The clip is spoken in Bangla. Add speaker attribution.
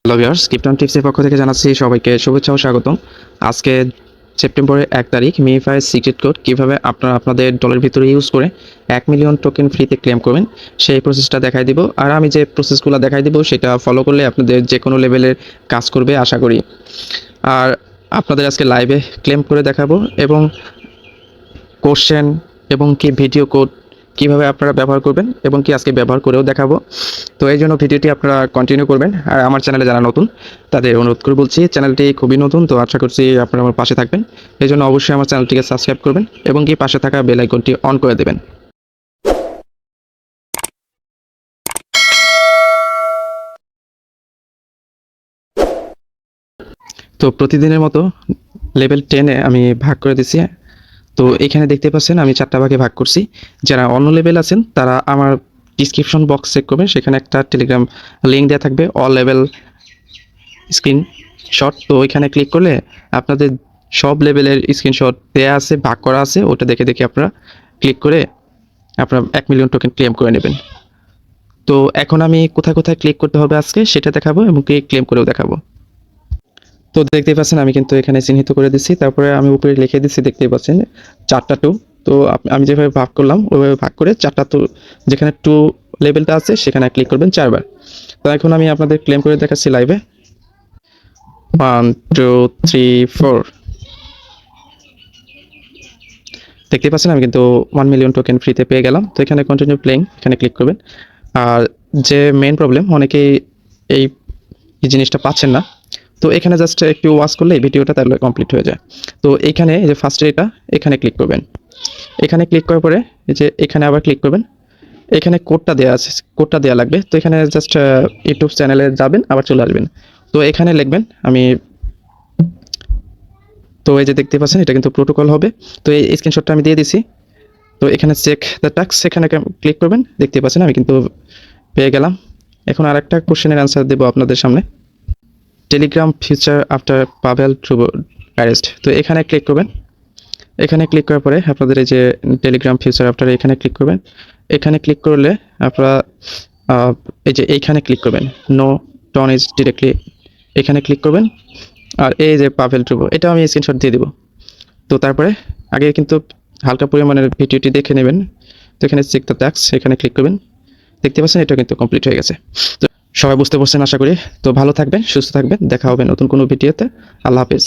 Speaker 1: হ্যালো ভিউয়ার্স, ক্রিপ্টন টিপসের পক্ষ থেকে জানাচ্ছি সবাইকে শুভেচ্ছা ও স্বাগতম। আজকে সেপ্টেম্বরের 1 তারিখ মিফাই সিক্রেট কোড কীভাবে আপনারা আপনাদের ডলার ভিতরে ইউজ করে 1 মিলিয়ন টোকেন ফ্রিতে ক্লেম করবেন সেই প্রসেসটা দেখাই দিব। আর আমি যে প্রসেসগুলো দেখাই দিব সেটা ফলো করলে আপনাদের যে কোনো লেভেলের কাজ করবে আশা করি। আর আপনাদের আজকে লাইভে ক্লেম করে দেখাবো এবং কোশ্চেন এবং কি ভিডিও কোড কীভাবে আপনারা ব্যবহার করবেন এবং কি আজকে ব্যবহার করেও দেখাবো। তো এই জন্য ভিডিওটি আপনারা কন্টিনিউ করবেন। আর আমার চ্যানেলে যারা নতুন তাদের অনুরোধ করে বলছি, চ্যানেলটি খুবই নতুন, তো আশা করছি আপনারা আমার পাশে থাকবেন। এই জন্য অবশ্যই আমার চ্যানেলটিকে সাবস্ক্রাইব করবেন এবং কি পাশে থাকা বেল আইকনটি অন করে দেবেন। তো প্রতিদিনের মতো লেভেল 10-এ আমি ভাগ করে দিছি। তো এখানে দেখতে পাচ্ছেন আমি 4টা ভাগে ভাগ করছি। যারা অন্য লেভেল আছেন তারা আমার ডিসক্রিপশন বক্স চেক করবেন, সেখানে একটা টেলিগ্রাম লিঙ্ক দেওয়া থাকবে, অল লেভেল স্ক্রিনশট। তো ওইখানে ক্লিক করলে আপনাদের সব লেভেলের স্ক্রিনশট দেওয়া আছে, ভাগ করা আছে, ওটা দেখে দেখে আপনারা ক্লিক করে আপনারা 1 মিলিয়ন টোকেন ক্লেম করে নেবেন। তো এখন আমি কোথায় কোথায় ক্লিক করতে হবে আজকে সেটা দেখাবো এবং ক্লেম করেও দেখাবো। তো দেখতেই পাচ্ছেন আমি কিন্তু এখানে চিহ্নিত করে দিচ্ছি, তারপরে আমি উপরে লিখে দিচ্ছি, দেখতেই পাচ্ছেন 4টা টু। তো আমি যেভাবে ভাগ করলাম ওইভাবে ভাগ করে 4টা টু, যেখানে টু লেভেলটা আছে সেখানে ক্লিক করবেন 4বার। তো এখন আমি আপনাদের ক্লেম করে দেখাচ্ছি লাইভে। 1 2 3 4। দেখতেই পাচ্ছেন আমি কিন্তু 1 মিলিয়ন টোকেন ফ্রিতে পেয়ে গেলাম। তো এখানে কন্টিনিউ প্লেইং এখানে ক্লিক করবেন। আর যে মেইন প্রবলেম, অনেকেই এই জিনিসটা পাচ্ছেন না, তো এখানে জাস্ট একটু ওয়াচ করলে ভিডিওটা তাহলে কমপ্লিট হয়ে যায়। তো এইখানে এই যে ফার্স্টে এখানে ক্লিক করবেন। এখানে ক্লিক করার পরে এই যে এখানে আবার ক্লিক করবেন। এখানে কোডটা দেওয়া আছে, কোডটা দেওয়া লাগবে। তো এখানে জাস্ট ইউটিউব চ্যানেলে যাবেন, আবার চলে আসবেন। তো এখানে লিখবেন তো এই যে দেখতে পাচ্ছেন এটা কিন্তু প্রোটোকল হবে। তো এই স্ক্রিনশটটা আমি দিয়ে দিছি। তো এখানে চেক দ্য টাস্ক, এখানে ক্লিক করবেন। দেখতে পাচ্ছেন আমি কিন্তু পেয়ে গেলাম। এখন আরেকটা কোশ্চেনের অ্যান্সার দেবো আপনাদের সামনে। Telegram feature after Pavel Durov arrest. তো এখানে ক্লিক করবেন। এখানে ক্লিক করার পরে আপনাদের এই যে টেলিগ্রাম ফিচার আফটার, এখানে ক্লিক করবেন। এখানে ক্লিক করলে আপনারা এই যে এইখানে ক্লিক করবেন, নো টন ইজ ডিরেক্টলি, এখানে ক্লিক করবেন। আর এই যে পাভেল ট্রুবো, এটা আমি স্ক্রিনশট দিয়ে দিব। তো তারপরে আগে কিন্তু হালকা পরিমাণের ভিডিওটি দেখে নেবেন। তো এখানে চেক দ্য ট্যাক্স, এখানে ক্লিক করবেন। দেখতে পাচ্ছেন এটা কিন্তু কমপ্লিট হয়ে গেছে। তো সবাই বুঝতে পারছেন আশা করি। তো ভালো থাকবেন, সুস্থ থাকবেন, দেখা হবে নতুন কোনো ভিডিওতে। আল্লাহ হাফেজ।